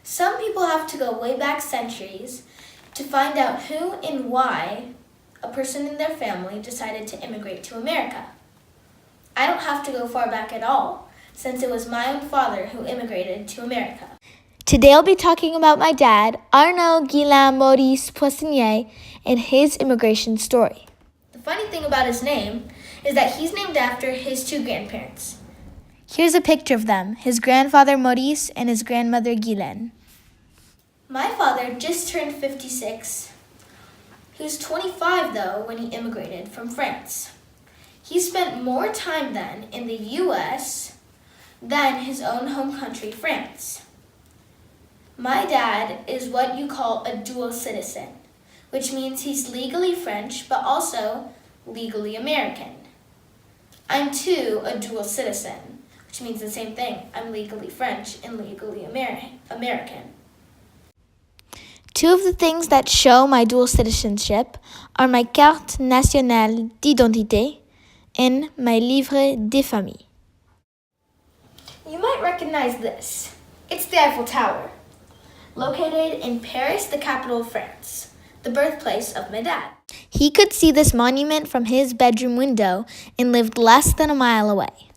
Some people have to go way back centuries to find out who and why a person in their family decided to immigrate to America. I don't have to go far back at all, since it was my own father who immigrated to America. Today I'll be talking about my dad, Arnaud Guillain Maurice Poissonnier, and his immigration story. The funny thing about his name is that he's named after his two grandparents. Here's a picture of them, his grandfather Maurice and his grandmother Guilaine. My father just turned 56. He was 25, though, when he immigrated from France. He spent more time then in the U.S. than his own home country, France. My dad is what you call a dual citizen, which means he's legally French, but also legally American. I'm too a dual citizen, which means the same thing. I'm legally French and legally American. Two of the things that show my dual citizenship are my carte nationale d'identité and my livret de famille. You might recognize this. It's the Eiffel Tower, located in Paris, the capital of France, the birthplace of my dad. He could see this monument from his bedroom window and lived less than a mile away.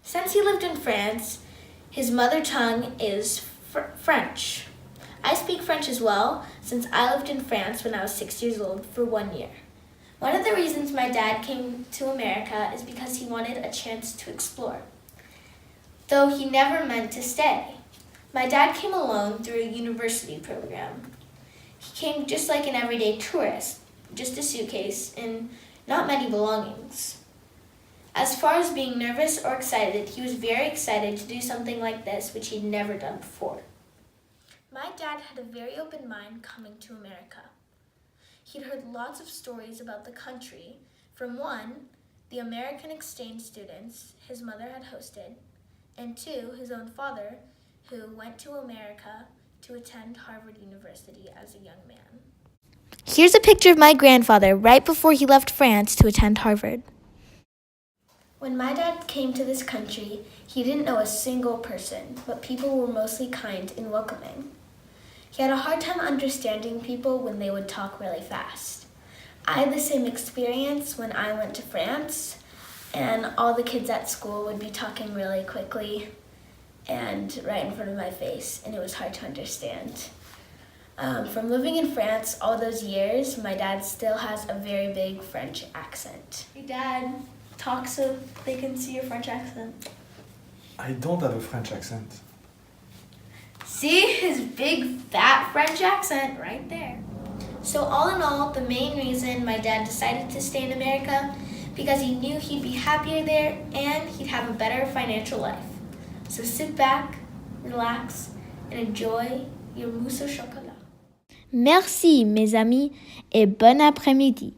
Since he lived in France, his mother tongue is French. I speak French as well, since I lived in France when I was 6 years old for 1 year. One of the reasons my dad came to America is because he wanted a chance to explore, though he never meant to stay. My dad came alone through a university program. He came just like an everyday tourist, just a suitcase and not many belongings. As far as being nervous or excited, he was very excited to do something like this, which he'd never done before. My dad had a very open mind coming to America. He'd heard lots of stories about the country from one, the American exchange students his mother had hosted, and two, his own father, who went to America to attend Harvard University as a young man. Here's a picture of my grandfather right before he left France to attend Harvard. When my dad came to this country, he didn't know a single person, but people were mostly kind and welcoming. He had a hard time understanding people when they would talk really fast. I had the same experience when I went to France, and all the kids at school would be talking really quickly and right in front of my face, and it was hard to understand. From living in France all those years, my dad still has a very big French accent. Hey, Dad, talk so they can see your French accent. I don't have a French accent. See his big, fat French accent right there. So all in all, the main reason my dad decided to stay in America because he knew he'd be happier there and he'd have a better financial life. So sit back, relax, and enjoy your mousse au chocolat. Merci mes amis et bon après-midi.